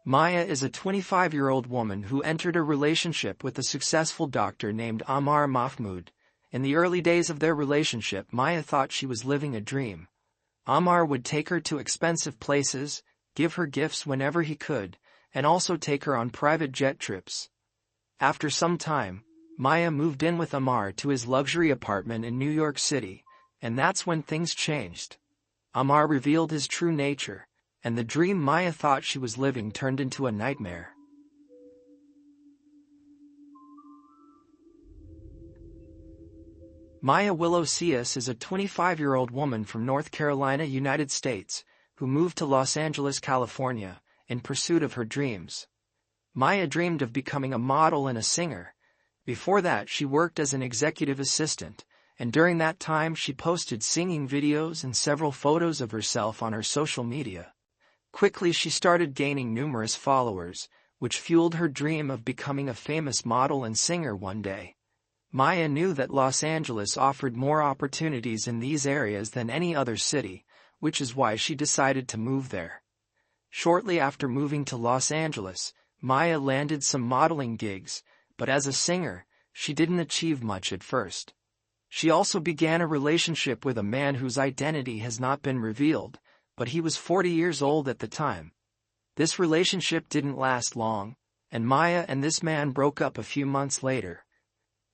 Maya is a 25-year-old woman who entered a relationship with a successful doctor named Amar Mahmud. In the early days of their relationship, Maya thought she was living a dream. Amar would take her to expensive places, give her gifts whenever he could, and also take her on private jet trips. After some time, Maya moved in with Amar to his luxury apartment in New York City, and that's when things changed. Amar revealed his true nature, and the dream Maya thought she was living turned into a nightmare. Maya Willow-Cius is a 25-year-old woman from North Carolina, United States, who moved to Los Angeles, California, in pursuit of her dreams. Maya dreamed of becoming a model and a singer. Before that, she worked as an executive assistant, and during that time she posted singing videos and several photos of herself on her social media. Quickly she started gaining numerous followers, which fueled her dream of becoming a famous model and singer one day. Maya knew that Los Angeles offered more opportunities in these areas than any other city, which is why she decided to move there. Shortly after moving to Los Angeles, Maya landed some modeling gigs, but as a singer, she didn't achieve much at first. She also began a relationship with a man whose identity has not been revealed, but he was 40 years old at the time. This relationship didn't last long, and Maya and this man broke up a few months later.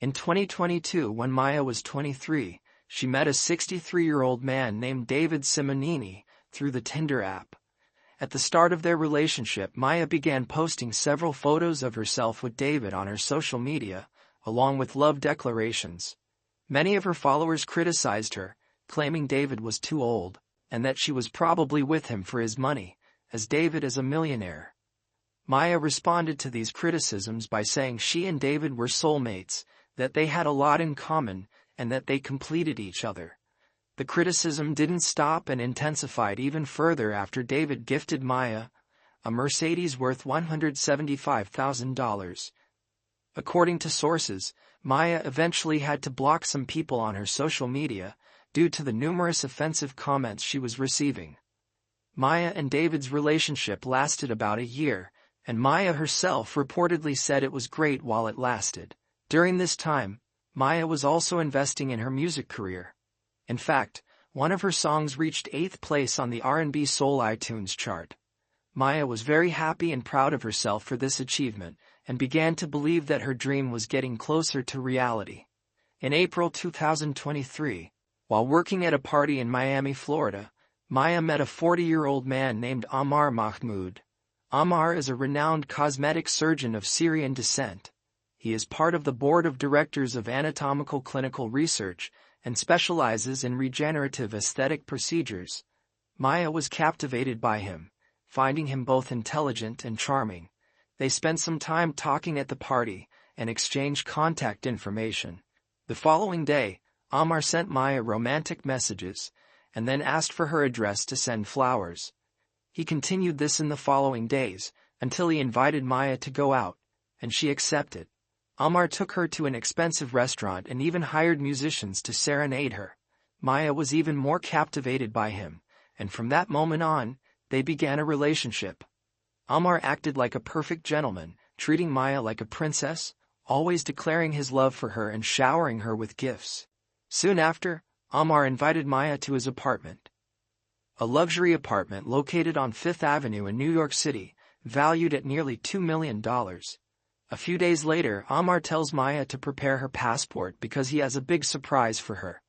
In 2022, when Maya was 23, she met a 63-year-old man named David Simonini through the Tinder app. At the start of their relationship, Maya began posting several photos of herself with David on her social media, along with love declarations. Many of her followers criticized her, claiming David was too old, and that she was probably with him for his money, as David is a millionaire. Maya responded to these criticisms by saying she and David were soulmates, that they had a lot in common, and that they completed each other. The criticism didn't stop and intensified even further after David gifted Maya a Mercedes worth $175,000. According to sources, Maya eventually had to block some people on her social media due to the numerous offensive comments she was receiving. Maya and David's relationship lasted about a year, and Maya herself reportedly said it was great while it lasted. During this time, Maya was also investing in her music career. In fact, one of her songs reached 8th place on the R&B Soul iTunes chart. Maya was very happy and proud of herself for this achievement, and began to believe that her dream was getting closer to reality. In April 2023, while working at a party in Miami, Florida, Maya met a 40-year-old man named Amar Mahmud. Amar is a renowned cosmetic surgeon of Syrian descent. He is part of the board of directors of Anatomical Clinical Research and specializes in regenerative aesthetic procedures. Maya was captivated by him, finding him both intelligent and charming. They spent some time talking at the party and exchanged contact information. The following day, Amar sent Maya romantic messages, and then asked for her address to send flowers. He continued this in the following days, until he invited Maya to go out, and she accepted. Amar took her to an expensive restaurant and even hired musicians to serenade her. Maya was even more captivated by him, and from that moment on, they began a relationship. Amar acted like a perfect gentleman, treating Maya like a princess, always declaring his love for her and showering her with gifts. Soon after, Amar invited Maya to his apartment. A luxury apartment located on 5th Avenue in New York City, valued at nearly $2 million. A few days later, Amar tells Maya to prepare her passport because he has a big surprise for her.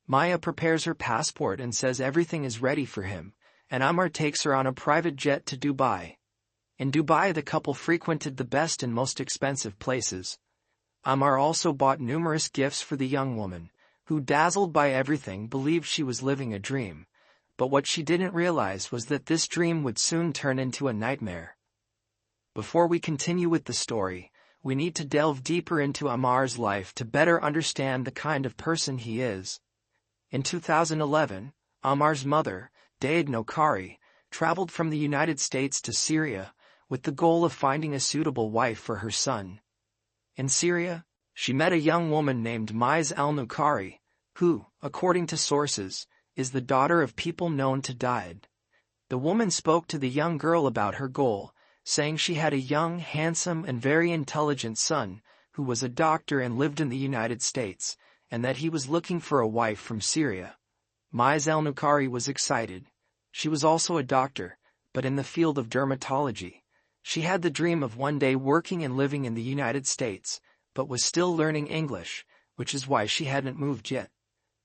Maya prepares her passport and says everything is ready for him, and Amar takes her on a private jet to Dubai. In Dubai, the couple frequented the best and most expensive places. Amar also bought numerous gifts for the young woman, who, dazzled by everything, believed she was living a dream. But what she didn't realize was that this dream would soon turn into a nightmare. Before we continue with the story, we need to delve deeper into Amar's life to better understand the kind of person he is. In 2011, Amar's mother, Daed Nokari, traveled from the United States to Syria with the goal of finding a suitable wife for her son. In Syria, she met a young woman named Maiz al-Nukari, who, according to sources, is the daughter of people known to Daed. The woman spoke to the young girl about her goal, saying she had a young, handsome, and very intelligent son, who was a doctor and lived in the United States, and that he was looking for a wife from Syria. Maiz al-Nukhari was excited. She was also a doctor, but in the field of dermatology. She had the dream of one day working and living in the United States, but was still learning English, which is why she hadn't moved yet.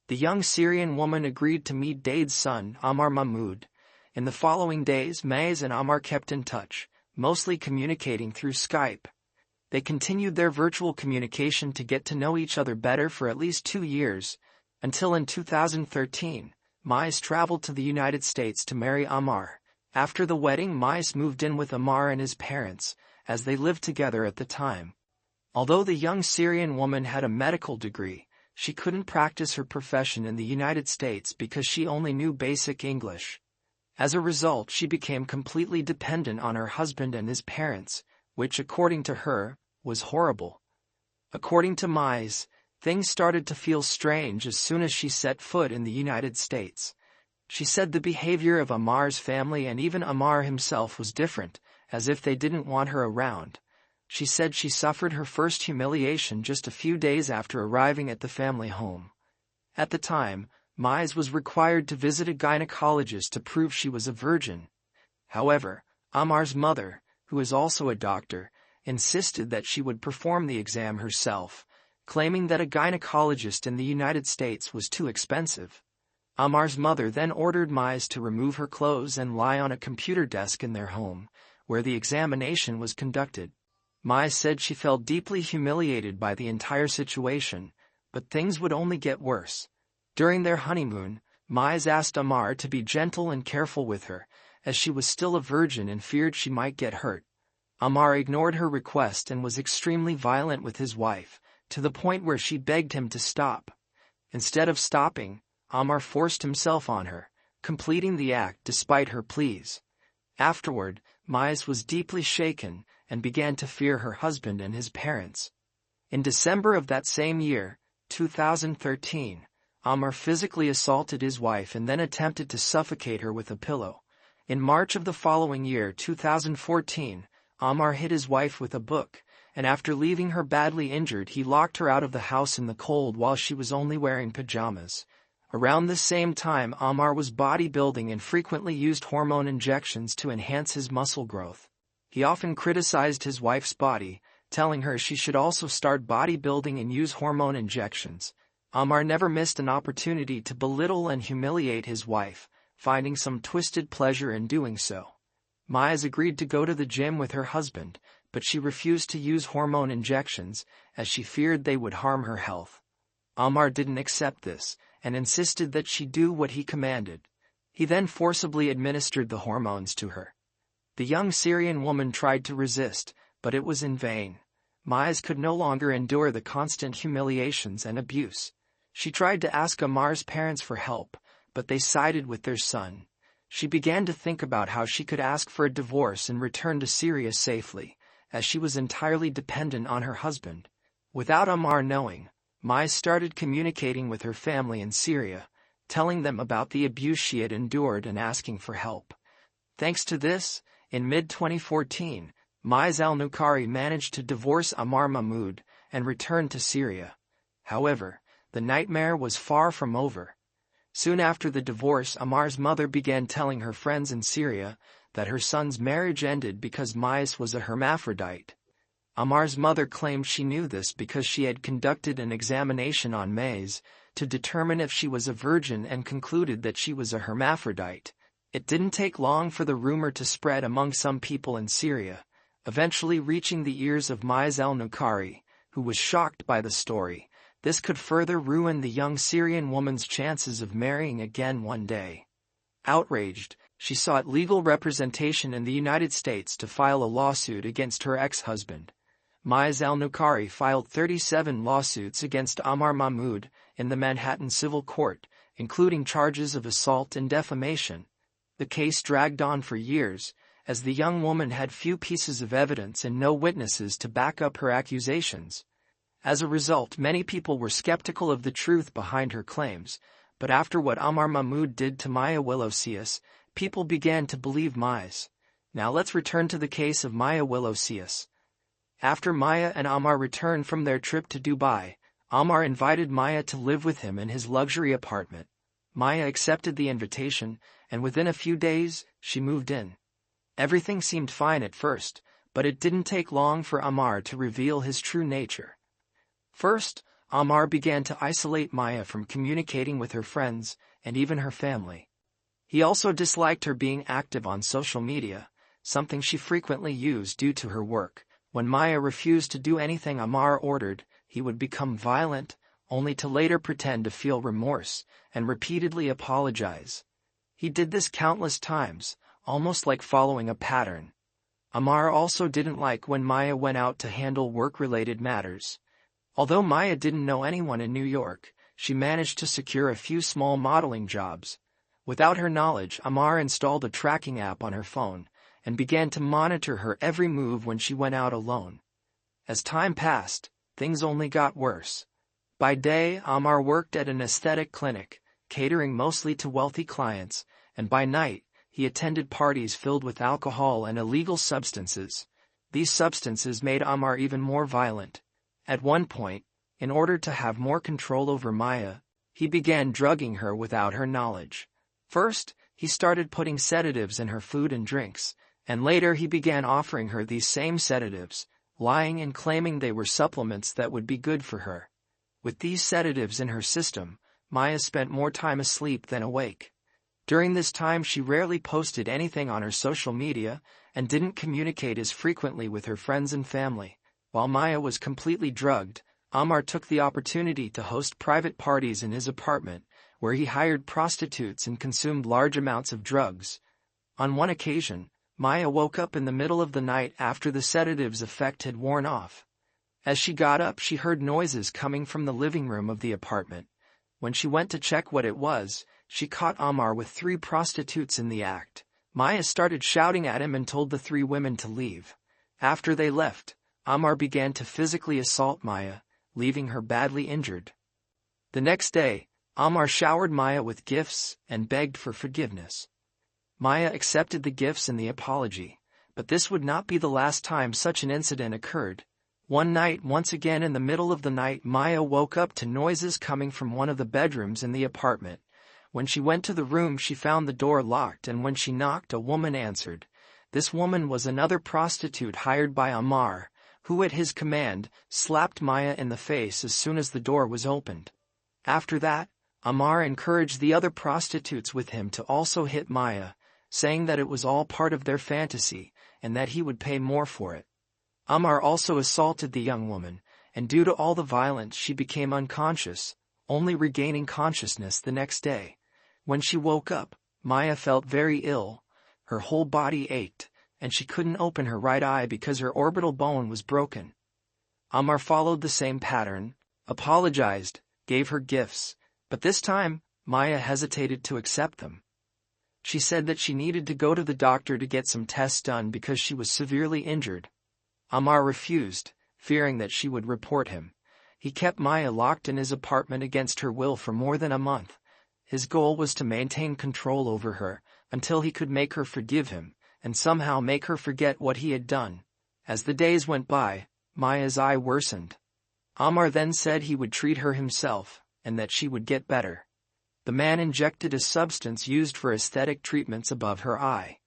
The young Syrian woman agreed to meet Dade's son, Amar Mahmud. In the following days, Maiz and Amar kept in touch, mostly communicating through Skype. They continued their virtual communication to get to know each other better for at least 2 years, until in 2013, Maiz traveled to the United States to marry Amar. After the wedding, Maiz moved in with Amar and his parents, as they lived together at the time. Although the young Syrian woman had a medical degree, she couldn't practice her profession in the United States because she only knew basic English. As a result, she became completely dependent on her husband and his parents, which, according to her, was horrible. According to Maiz, things started to feel strange as soon as she set foot in the United States. She said the behavior of Amar's family and even Amar himself was different, as if they didn't want her around. She said she suffered her first humiliation just a few days after arriving at the family home. At the time, Maiz was required to visit a gynecologist to prove she was a virgin. However, Amar's mother, who is also a doctor, insisted that she would perform the exam herself, claiming that a gynecologist in the United States was too expensive. Amar's mother then ordered Maiz to remove her clothes and lie on a computer desk in their home, where the examination was conducted. Maiz said she felt deeply humiliated by the entire situation, but things would only get worse. During their honeymoon, Maiz asked Amar to be gentle and careful with her, as she was still a virgin and feared she might get hurt. Amar ignored her request and was extremely violent with his wife, to the point where she begged him to stop. Instead of stopping, Amar forced himself on her, completing the act despite her pleas. Afterward, Maiz was deeply shaken and began to fear her husband and his parents. In December of that same year, 2013, Amar physically assaulted his wife and then attempted to suffocate her with a pillow. In March of the following year, 2014, Amar hit his wife with a book, and after leaving her badly injured, he locked her out of the house in the cold while she was only wearing pajamas. Around the same time, Amar was bodybuilding and frequently used hormone injections to enhance his muscle growth. He often criticized his wife's body, telling her she should also start bodybuilding and use hormone injections. Amar never missed an opportunity to belittle and humiliate his wife, finding some twisted pleasure in doing so. Maiz agreed to go to the gym with her husband, but she refused to use hormone injections, as she feared they would harm her health. Amar didn't accept this, and insisted that she do what he commanded. He then forcibly administered the hormones to her. The young Syrian woman tried to resist, but it was in vain. Maiz could no longer endure the constant humiliations and abuse. She tried to ask Amar's parents for help, but they sided with their son. She began to think about how she could ask for a divorce and return to Syria safely, as she was entirely dependent on her husband. Without Amar knowing, Maiz started communicating with her family in Syria, telling them about the abuse she had endured and asking for help. Thanks to this, in mid-2014, Maiz al-Nukhari managed to divorce Amar Mahmud and return to Syria. However, the nightmare was far from over. Soon after the divorce, Amar's mother began telling her friends in Syria that her son's marriage ended because Maiz was a hermaphrodite. Amar's mother claimed she knew this because she had conducted an examination on Maiz to determine if she was a virgin and concluded that she was a hermaphrodite. It didn't take long for the rumor to spread among some people in Syria, eventually reaching the ears of Maiz al-Nukhari, who was shocked by the story. This could further ruin the young Syrian woman's chances of marrying again one day. Outraged, she sought legal representation in the United States to file a lawsuit against her ex-husband. Maiz al-Nukhari filed 37 lawsuits against Amar Mahmud in the Manhattan Civil Court, including charges of assault and defamation. The case dragged on for years, as the young woman had few pieces of evidence and no witnesses to back up her accusations. As a result, many people were skeptical of the truth behind her claims, but after what Amar Mahmud did to Maya Willosius, people began to believe Maiz. Now let's return to the case of Maya Willosius. After Maya and Amar returned from their trip to Dubai, Amar invited Maya to live with him in his luxury apartment. Maya accepted the invitation, and within a few days, she moved in. Everything seemed fine at first, but it didn't take long for Amar to reveal his true nature. First, Amar began to isolate Maya from communicating with her friends and even her family. He also disliked her being active on social media, something she frequently used due to her work. When Maya refused to do anything Amar ordered, he would become violent, only to later pretend to feel remorse and repeatedly apologize. He did this countless times, almost like following a pattern. Amar also didn't like when Maya went out to handle work-related matters. Although Maya didn't know anyone in New York, she managed to secure a few small modeling jobs. Without her knowledge, Amar installed a tracking app on her phone and began to monitor her every move when she went out alone. As time passed, things only got worse. By day, Amar worked at an aesthetic clinic, catering mostly to wealthy clients, and by night, he attended parties filled with alcohol and illegal substances. These substances made Amar even more violent. At one point, in order to have more control over Maya, he began drugging her without her knowledge. First, he started putting sedatives in her food and drinks, and later he began offering her these same sedatives, lying and claiming they were supplements that would be good for her. With these sedatives in her system, Maya spent more time asleep than awake. During this time she rarely posted anything on her social media and didn't communicate as frequently with her friends and family. While Maya was completely drugged, Amar took the opportunity to host private parties in his apartment, where he hired prostitutes and consumed large amounts of drugs. On one occasion, Maya woke up in the middle of the night after the sedative's effect had worn off. As she got up, she heard noises coming from the living room of the apartment. When she went to check what it was, she caught Amar with 3 prostitutes in the act. Maya started shouting at him and told the 3 women to leave. After they left, Amar began to physically assault Maya, leaving her badly injured. The next day, Amar showered Maya with gifts and begged for forgiveness. Maya accepted the gifts and the apology, but this would not be the last time such an incident occurred. One night, once again in the middle of the night, Maya woke up to noises coming from one of the bedrooms in the apartment. When she went to the room, she found the door locked, and when she knocked, a woman answered. This woman was another prostitute hired by Amar, who at his command slapped Maya in the face as soon as the door was opened. After that, Amar encouraged the other prostitutes with him to also hit Maya, saying that it was all part of their fantasy and that he would pay more for it. Amar also assaulted the young woman, and due to all the violence she became unconscious, only regaining consciousness the next day. When she woke up, Maya felt very ill. Her whole body ached, and she couldn't open her right eye because her orbital bone was broken. Amar followed the same pattern, apologized, gave her gifts, but this time, Maya hesitated to accept them. She said that she needed to go to the doctor to get some tests done because she was severely injured. Amar refused, fearing that she would report him. He kept Maya locked in his apartment against her will for more than a month. His goal was to maintain control over her until he could make her forgive him and somehow make her forget what he had done. As the days went by, Maya's eye worsened. Amar then said he would treat her himself and that she would get better. The man injected a substance used for aesthetic treatments above her eye.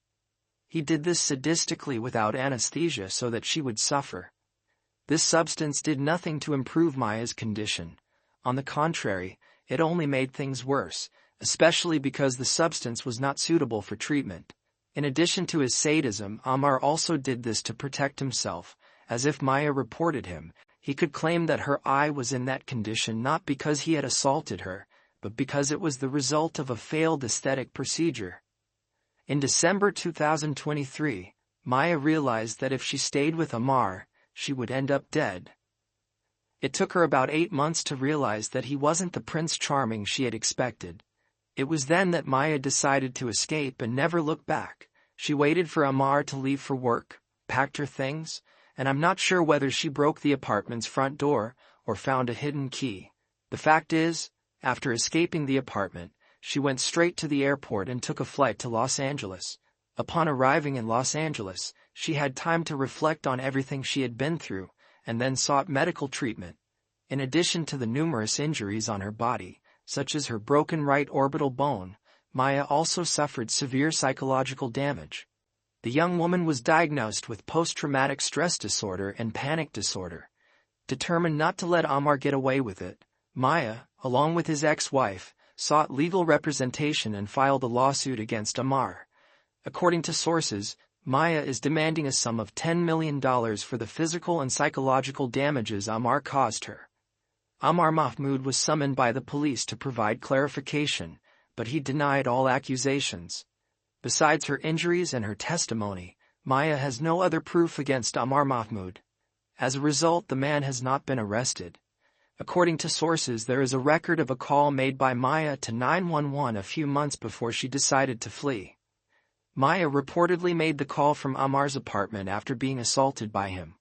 He did this sadistically without anesthesia so that she would suffer. This substance did nothing to improve Maya's condition. On the contrary, it only made things worse, especially because the substance was not suitable for treatment. In addition to his sadism, Amar also did this to protect himself, as if Maya reported him. He could claim that her eye was in that condition not because he had assaulted her, but because it was the result of a failed aesthetic procedure. In December 2023, Maya realized that if she stayed with Amar, she would end up dead. It took her about 8 months to realize that he wasn't the Prince Charming she had expected. It was then that Maya decided to escape and never look back. She waited for Amar to leave for work, packed her things, and I'm not sure whether she broke the apartment's front door or found a hidden key. The fact is, after escaping the apartment, she went straight to the airport and took a flight to Los Angeles. Upon arriving in Los Angeles, she had time to reflect on everything she had been through, and then sought medical treatment. In addition to the numerous injuries on her body, such as her broken right orbital bone, Maya also suffered severe psychological damage. The young woman was diagnosed with post-traumatic stress disorder and panic disorder. Determined not to let Amar get away with it, Maya, along with his ex-wife, sought legal representation and filed a lawsuit against Amar. According to sources, Maya is demanding a sum of $10 million for the physical and psychological damages Amar caused her. Amar Mahmud was summoned by the police to provide clarification, but he denied all accusations. Besides her injuries and her testimony, Maya has no other proof against Amar Mahmud. As a result, the man has not been arrested. According to sources, there is a record of a call made by Maya to 911 a few months before she decided to flee. Maya reportedly made the call from Amar's apartment after being assaulted by him.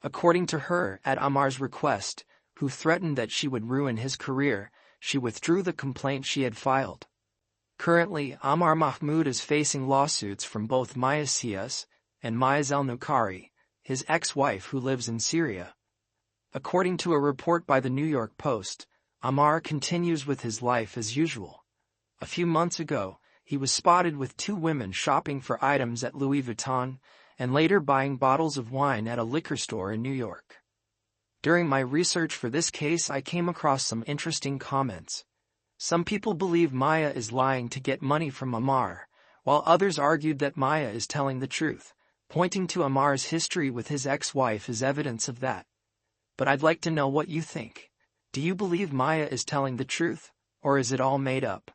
According to her, at Amar's request, who threatened that she would ruin his career, she withdrew the complaint she had filed. Currently, Amar Mahmud is facing lawsuits from both Maya Sias and Maya Zelnukari, his ex-wife who lives in Syria. According to a report by the New York Post, Amar continues with his life as usual. A few months ago, he was spotted with two women shopping for items at Louis Vuitton and later buying bottles of wine at a liquor store in New York. During my research for this case, I came across some interesting comments. Some people believe Maya is lying to get money from Amar, while others argued that Maya is telling the truth, pointing to Amar's history with his ex-wife as evidence of that. But I'd like to know what you think. Do you believe Maya is telling the truth, or is it all made up?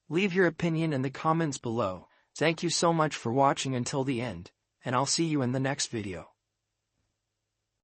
Leave your opinion in the comments below. Thank you so much for watching until the end, and I'll see you in the next video.